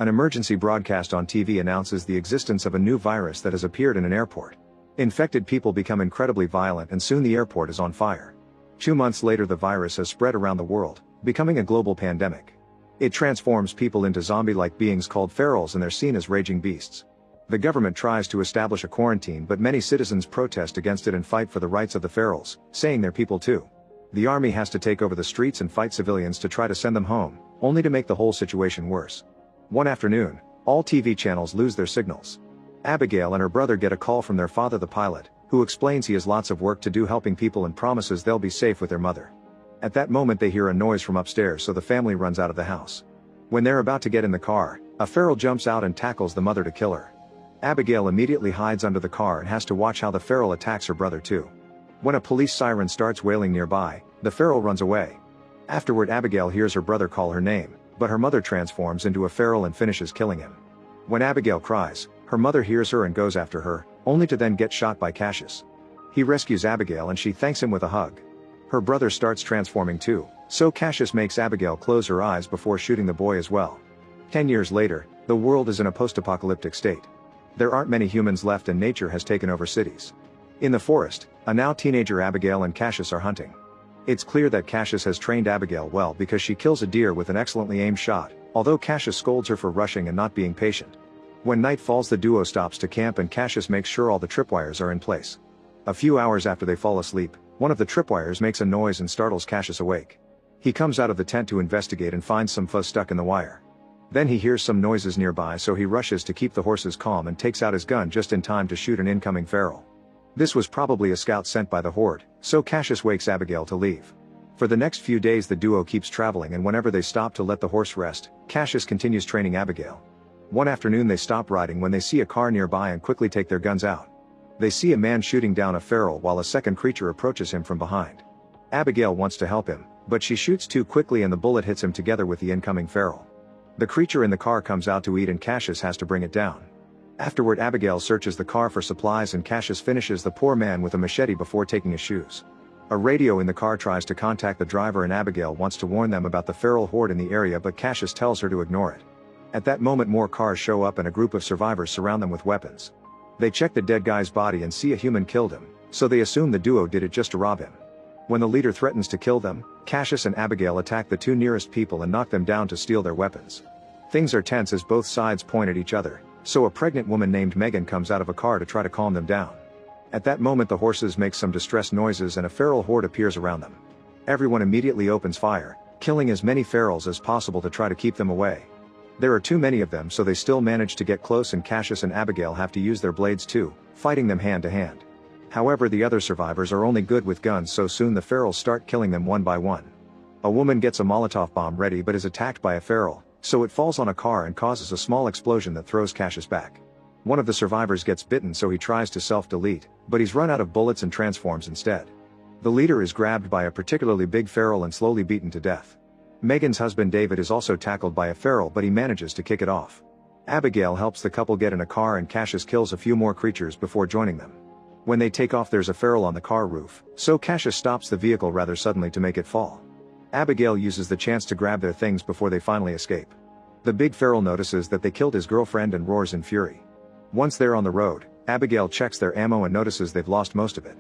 An emergency broadcast on TV announces the existence of a new virus that has appeared in an airport. Infected people become incredibly violent and soon the airport is on fire. 2 months later the virus has spread around the world, becoming a global pandemic. It transforms people into zombie-like beings called ferals and they're seen as raging beasts. The government tries to establish a quarantine but many citizens protest against it and fight for the rights of the ferals, saying they're people too. The army has to take over the streets and fight civilians to try to send them home, only to make the whole situation worse. One afternoon, all TV channels lose their signals. Abigail and her brother get a call from their father the pilot, who explains he has lots of work to do helping people and promises they'll be safe with their mother. At that moment they hear a noise from upstairs so the family runs out of the house. When they're about to get in the car, a feral jumps out and tackles the mother to kill her. Abigail immediately hides under the car and has to watch how the feral attacks her brother too. When a police siren starts wailing nearby, the feral runs away. Afterward Abigail hears her brother call her name, but her mother transforms into a feral and finishes killing him. When Abigail cries, her mother hears her and goes after her, only to then get shot by Cassius. He rescues Abigail and she thanks him with a hug. Her brother starts transforming too, so Cassius makes Abigail close her eyes before shooting the boy as well. 10 years later, the world is in a post-apocalyptic state. There aren't many humans left and nature has taken over cities. In the forest, a now teenager Abigail and Cassius are hunting. It's clear that Cassius has trained Abigail well because she kills a deer with an excellently aimed shot, although Cassius scolds her for rushing and not being patient. When night falls the duo stops to camp and Cassius makes sure all the tripwires are in place. A few hours after they fall asleep, one of the tripwires makes a noise and startles Cassius awake. He comes out of the tent to investigate and finds some fuzz stuck in the wire. Then he hears some noises nearby so he rushes to keep the horses calm and takes out his gun just in time to shoot an incoming feral. This was probably a scout sent by the horde, so Cassius wakes Abigail to leave. For the next few days the duo keeps traveling and whenever they stop to let the horse rest, Cassius continues training Abigail. One afternoon they stop riding when they see a car nearby and quickly take their guns out. They see a man shooting down a feral while a second creature approaches him from behind. Abigail wants to help him, but she shoots too quickly and the bullet hits him together with the incoming feral. The creature in the car comes out to eat and Cassius has to bring it down. Afterward Abigail searches the car for supplies and Cassius finishes the poor man with a machete before taking his shoes. A radio in the car tries to contact the driver and Abigail wants to warn them about the feral horde in the area but Cassius tells her to ignore it. At that moment more cars show up and a group of survivors surround them with weapons. They check the dead guy's body and see a human killed him, so they assume the duo did it just to rob him. When the leader threatens to kill them, Cassius and Abigail attack the two nearest people and knock them down to steal their weapons. Things are tense as both sides point at each other, so a pregnant woman named Megan comes out of a car to try to calm them down. At that moment the horses make some distressed noises and a feral horde appears around them. Everyone immediately opens fire, killing as many ferals as possible to try to keep them away. There are too many of them so they still manage to get close and Cassius and Abigail have to use their blades too, fighting them hand to hand. However the other survivors are only good with guns so soon the ferals start killing them one by one. A woman gets a Molotov bomb ready but is attacked by a feral, so it falls on a car and causes a small explosion that throws Cassius back. One of the survivors gets bitten so he tries to self-delete, but he's run out of bullets and transforms instead. The leader is grabbed by a particularly big feral and slowly beaten to death. Megan's husband David is also tackled by a feral but he manages to kick it off. Abigail helps the couple get in a car and Cassius kills a few more creatures before joining them. When they take off there's a feral on the car roof, so Cassius stops the vehicle rather suddenly to make it fall. Abigail uses the chance to grab their things before they finally escape. The big feral notices that they killed his girlfriend and roars in fury. Once they're on the road, Abigail checks their ammo and notices they've lost most of it.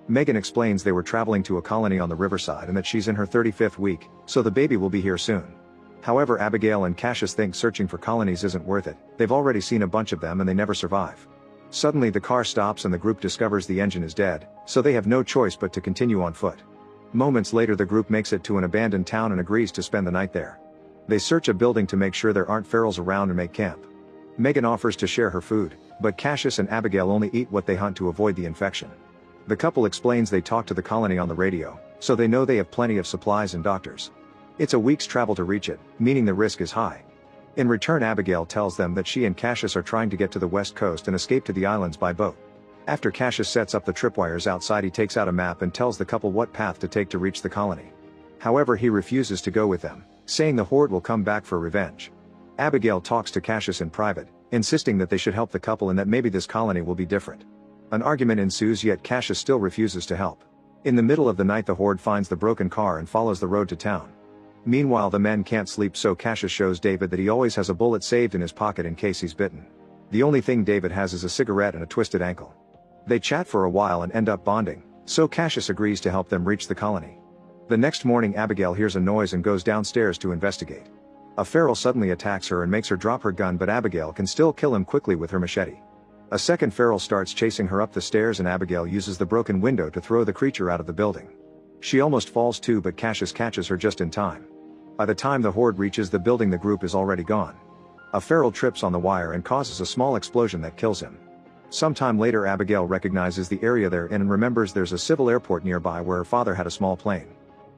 Megan explains they were traveling to a colony on the riverside and that she's in her 35th week, so the baby will be here soon. However Abigail and Cassius think searching for colonies isn't worth it, they've already seen a bunch of them and they never survive. Suddenly the car stops and the group discovers the engine is dead, so they have no choice but to continue on foot. Moments later the group makes it to an abandoned town and agrees to spend the night there. They search a building to make sure there aren't ferals around and make camp. Megan offers to share her food, but Cassius and Abigail only eat what they hunt to avoid the infection. The couple explains they talk to the colony on the radio, so they know they have plenty of supplies and doctors. It's a week's travel to reach it, meaning the risk is high. In return Abigail tells them that she and Cassius are trying to get to the west coast and escape to the islands by boat. After Cassius sets up the tripwires outside he takes out a map and tells the couple what path to take to reach the colony. However he refuses to go with them, saying the horde will come back for revenge. Abigail talks to Cassius in private, insisting that they should help the couple and that maybe this colony will be different. An argument ensues yet Cassius still refuses to help. In the middle of the night the horde finds the broken car and follows the road to town. Meanwhile, the men can't sleep, so Cassius shows David that he always has a bullet saved in his pocket in case he's bitten. The only thing David has is a cigarette and a twisted ankle. They chat for a while and end up bonding, so Cassius agrees to help them reach the colony. The next morning, Abigail hears a noise and goes downstairs to investigate. A feral suddenly attacks her and makes her drop her gun, but Abigail can still kill him quickly with her machete. A second feral starts chasing her up the stairs and Abigail uses the broken window to throw the creature out of the building. She almost falls too, but Cassius catches her just in time. By the time the horde reaches the building, the group is already gone. A feral trips on the wire and causes a small explosion that kills him. Sometime later, Abigail recognizes the area they're in and remembers there's a civil airport nearby where her father had a small plane.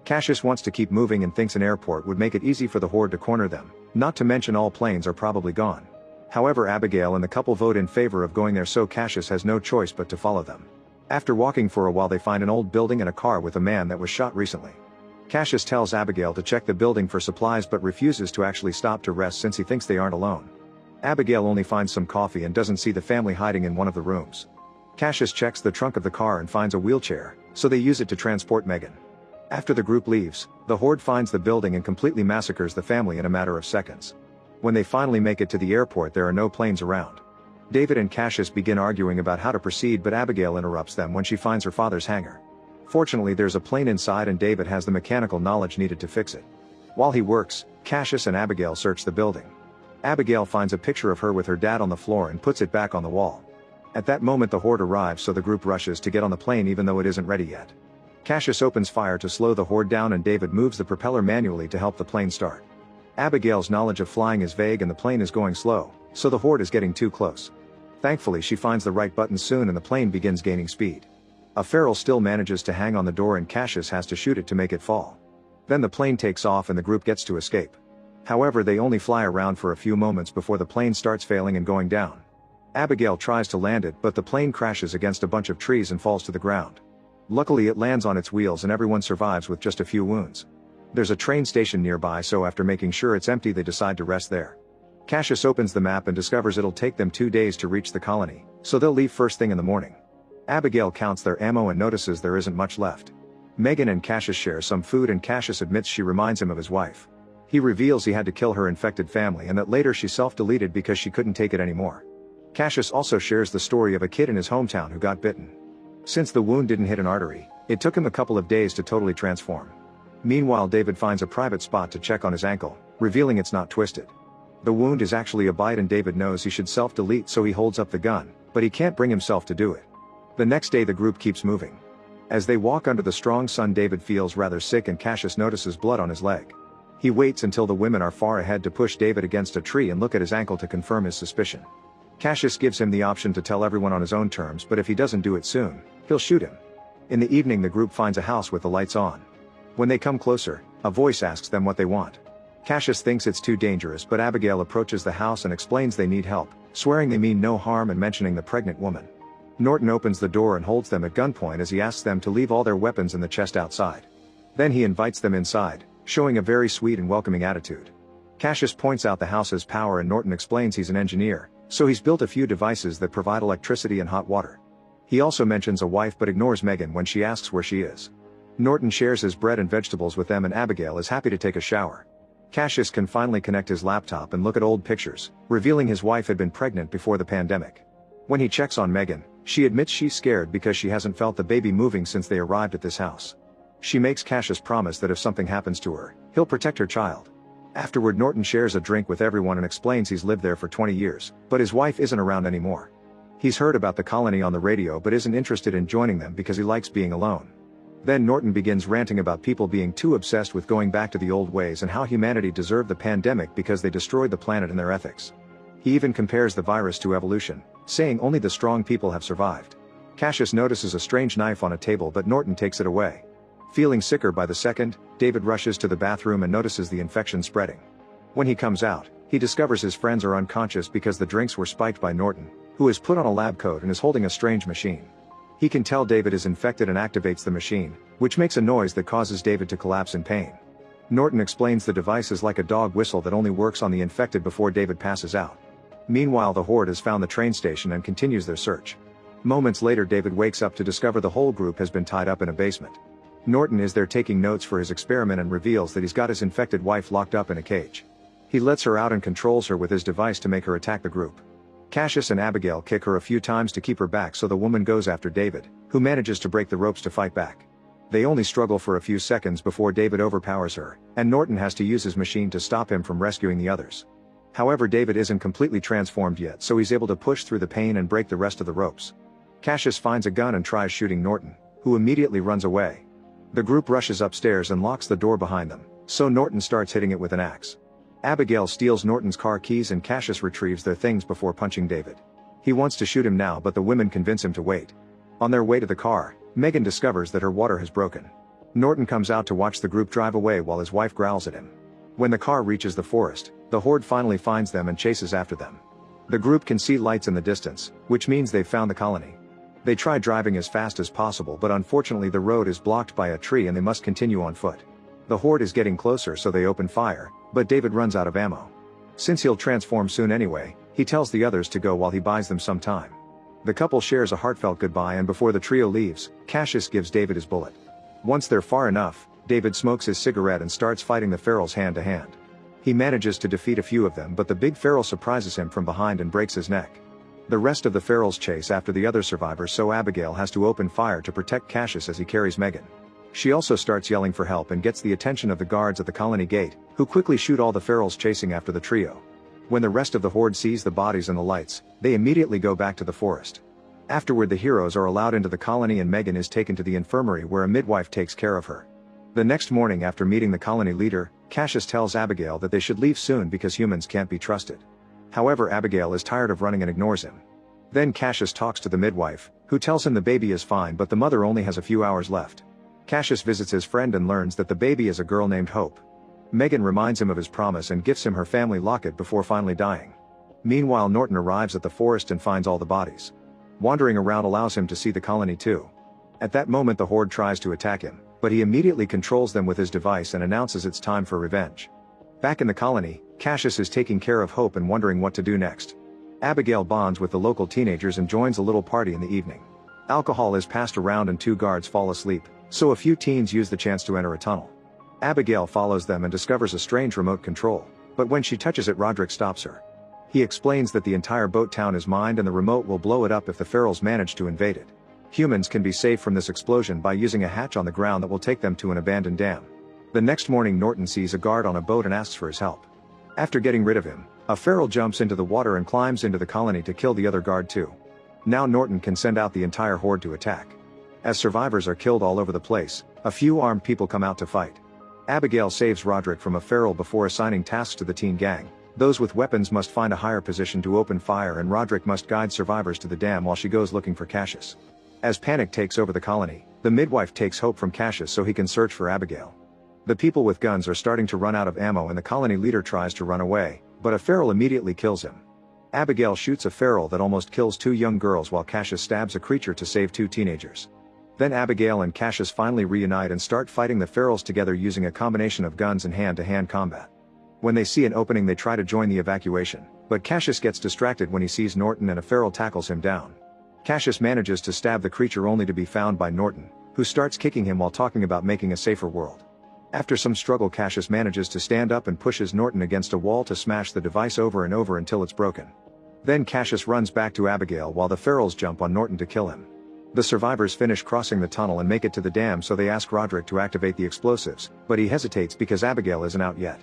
Cassius wants to keep moving and thinks an airport would make it easy for the horde to corner them, not to mention all planes are probably gone. However, Abigail and the couple vote in favor of going there, so Cassius has no choice but to follow them. After walking for a while, they find an old building and a car with a man that was shot recently. Cassius tells Abigail to check the building for supplies but refuses to actually stop to rest since he thinks they aren't alone. Abigail only finds some coffee and doesn't see the family hiding in one of the rooms. Cassius checks the trunk of the car and finds a wheelchair, so they use it to transport Megan. After the group leaves, the horde finds the building and completely massacres the family in a matter of seconds. When they finally make it to the airport, there are no planes around. David and Cassius begin arguing about how to proceed, but Abigail interrupts them when she finds her father's hangar. Fortunately, there's a plane inside and David has the mechanical knowledge needed to fix it. While he works, Cassius and Abigail search the building. Abigail finds a picture of her with her dad on the floor and puts it back on the wall. At that moment, the horde arrives, so the group rushes to get on the plane even though it isn't ready yet. Cassius opens fire to slow the horde down and David moves the propeller manually to help the plane start. Abigail's knowledge of flying is vague and the plane is going slow, so the horde is getting too close. Thankfully, she finds the right button soon and the plane begins gaining speed. A feral still manages to hang on the door and Cassius has to shoot it to make it fall. Then the plane takes off and the group gets to escape. However, they only fly around for a few moments before the plane starts failing and going down. Abigail tries to land it, but the plane crashes against a bunch of trees and falls to the ground. Luckily, it lands on its wheels and everyone survives with just a few wounds. There's a train station nearby, so after making sure it's empty, they decide to rest there. Cassius opens the map and discovers it'll take them 2 days to reach the colony, so they'll leave first thing in the morning. Abigail counts their ammo and notices there isn't much left. Megan and Cassius share some food and Cassius admits she reminds him of his wife. He reveals he had to kill her infected family and that later she self-deleted because she couldn't take it anymore. Cassius also shares the story of a kid in his hometown who got bitten. Since the wound didn't hit an artery, it took him a couple of days to totally transform. Meanwhile, David finds a private spot to check on his ankle, revealing it's not twisted. The wound is actually a bite and David knows he should self-delete, so he holds up the gun, but he can't bring himself to do it. The next day, the group keeps moving. As they walk under the strong sun, David feels rather sick and Cassius notices blood on his leg. He waits until the women are far ahead to push David against a tree and look at his ankle to confirm his suspicion. Cassius gives him the option to tell everyone on his own terms, but if he doesn't do it soon, he'll shoot him. In the evening, the group finds a house with the lights on. When they come closer, a voice asks them what they want. Cassius thinks it's too dangerous, but Abigail approaches the house and explains they need help, swearing they mean no harm and mentioning the pregnant woman. Norton opens the door and holds them at gunpoint as he asks them to leave all their weapons in the chest outside. Then he invites them inside, showing a very sweet and welcoming attitude. Cassius points out the house's power and Norton explains he's an engineer, so he's built a few devices that provide electricity and hot water. He also mentions a wife but ignores Megan when she asks where she is. Norton shares his bread and vegetables with them and Abigail is happy to take a shower. Cassius can finally connect his laptop and look at old pictures, revealing his wife had been pregnant before the pandemic. When he checks on Megan, she admits she's scared because she hasn't felt the baby moving since they arrived at this house. She makes Cassius promise that if something happens to her, he'll protect her child. Afterward, Norton shares a drink with everyone and explains he's lived there for 20 years, but his wife isn't around anymore. He's heard about the colony on the radio but isn't interested in joining them because he likes being alone. Then Norton begins ranting about people being too obsessed with going back to the old ways and how humanity deserved the pandemic because they destroyed the planet and their ethics. He even compares the virus to evolution, saying only the strong people have survived. Cassius notices a strange knife on a table but Norton takes it away. Feeling sicker by the second, David rushes to the bathroom and notices the infection spreading. When he comes out, he discovers his friends are unconscious because the drinks were spiked by Norton, who has put on a lab coat and is holding a strange machine. He can tell David is infected and activates the machine, which makes a noise that causes David to collapse in pain. Norton explains the device is like a dog whistle that only works on the infected before David passes out. Meanwhile, the horde has found the train station and continues their search. Moments later, David wakes up to discover the whole group has been tied up in a basement. Norton is there taking notes for his experiment and reveals that he's got his infected wife locked up in a cage. He lets her out and controls her with his device to make her attack the group. Cassius and Abigail kick her a few times to keep her back, so the woman goes after David, who manages to break the ropes to fight back. They only struggle for a few seconds before David overpowers her, and Norton has to use his machine to stop him from rescuing the others. However, David isn't completely transformed yet, so he's able to push through the pain and break the rest of the ropes. Cassius finds a gun and tries shooting Norton, who immediately runs away. The group rushes upstairs and locks the door behind them, so Norton starts hitting it with an axe. Abigail steals Norton's car keys and Cassius retrieves their things before punching David. He wants to shoot him now, but the women convince him to wait. On their way to the car, Megan discovers that her water has broken. Norton comes out to watch the group drive away while his wife growls at him. When the car reaches the forest, the horde finally finds them and chases after them. The group can see lights in the distance, which means they've found the colony. They try driving as fast as possible, but unfortunately the road is blocked by a tree and they must continue on foot. The horde is getting closer, so they open fire, but David runs out of ammo. Since he'll transform soon anyway, he tells the others to go while he buys them some time. The couple shares a heartfelt goodbye, and before the trio leaves, Cassius gives David his bullet. Once they're far enough, David smokes his cigarette and starts fighting the ferals hand to hand. He manages to defeat a few of them, but the big feral surprises him from behind and breaks his neck. The rest of the ferals chase after the other survivors, so Abigail has to open fire to protect Cassius as he carries Megan. She also starts yelling for help and gets the attention of the guards at the colony gate, who quickly shoot all the ferals chasing after the trio. When the rest of the horde sees the bodies and the lights, they immediately go back to the forest. Afterward, the heroes are allowed into the colony and Megan is taken to the infirmary where a midwife takes care of her. The next morning, after meeting the colony leader, Cassius tells Abigail that they should leave soon because humans can't be trusted. However, Abigail is tired of running and ignores him. Then Cassius talks to the midwife, who tells him the baby is fine but the mother only has a few hours left. Cassius visits his friend and learns that the baby is a girl named Hope. Megan reminds him of his promise and gives him her family locket before finally dying. Meanwhile, Norton arrives at the forest and finds all the bodies. Wandering around allows him to see the colony too. At that moment, the horde tries to attack him, but he immediately controls them with his device and announces it's time for revenge. Back in the colony, Cassius is taking care of Hope and wondering what to do next. Abigail bonds with the local teenagers and joins a little party in the evening. Alcohol is passed around and two guards fall asleep, so a few teens use the chance to enter a tunnel. Abigail follows them and discovers a strange remote control, but when she touches it, Roderick stops her. He explains that the entire boat town is mined and the remote will blow it up if the ferals manage to invade it. Humans can be saved from this explosion by using a hatch on the ground that will take them to an abandoned dam. The next morning, Norton sees a guard on a boat and asks for his help. After getting rid of him, a feral jumps into the water and climbs into the colony to kill the other guard too. Now Norton can send out the entire horde to attack. As survivors are killed all over the place, a few armed people come out to fight. Abigail saves Roderick from a feral before assigning tasks to the teen gang. Those with weapons must find a higher position to open fire, and Roderick must guide survivors to the dam while she goes looking for Cassius. As panic takes over the colony, the midwife takes Hope from Cassius so he can search for Abigail. The people with guns are starting to run out of ammo and the colony leader tries to run away, but a feral immediately kills him. Abigail shoots a feral that almost kills two young girls while Cassius stabs a creature to save two teenagers. Then Abigail and Cassius finally reunite and start fighting the ferals together using a combination of guns and hand-to-hand combat. When they see an opening, they try to join the evacuation, but Cassius gets distracted when he sees Norton and a feral tackles him down. Cassius manages to stab the creature only to be found by Norton, who starts kicking him while talking about making a safer world. After some struggle, Cassius manages to stand up and pushes Norton against a wall to smash the device over and over until it's broken. Then Cassius runs back to Abigail while the ferals jump on Norton to kill him. The survivors finish crossing the tunnel and make it to the dam, so they ask Roderick to activate the explosives, but he hesitates because Abigail isn't out yet.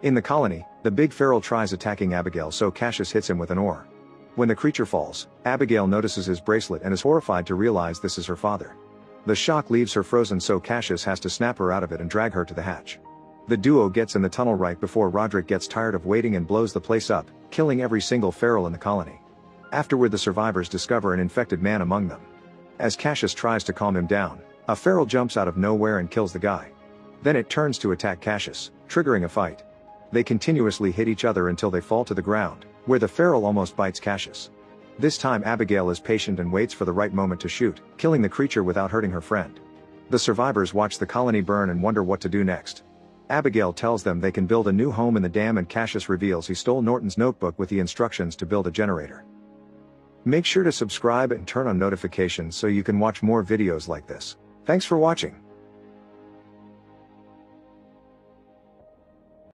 In the colony, the big feral tries attacking Abigail, so Cassius hits him with an oar. When the creature falls, Abigail notices his bracelet and is horrified to realize this is her father. The shock leaves her frozen, so Cassius has to snap her out of it and drag her to the hatch. The duo gets in the tunnel right before Roderick gets tired of waiting and blows the place up, killing every single feral in the colony. Afterward, the survivors discover an infected man among them. As Cassius tries to calm him down, a feral jumps out of nowhere and kills the guy. Then it turns to attack Cassius, triggering a fight. They continuously hit each other until they fall to the ground, where the feral almost bites Cassius. This time Abigail is patient and waits for the right moment to shoot, killing the creature without hurting her friend. The survivors watch the colony burn and wonder what to do next. Abigail tells them they can build a new home in the dam, and Cassius reveals he stole Norton's notebook with the instructions to build a generator. Make sure to subscribe and turn on notifications so you can watch more videos like this. Thanks for watching.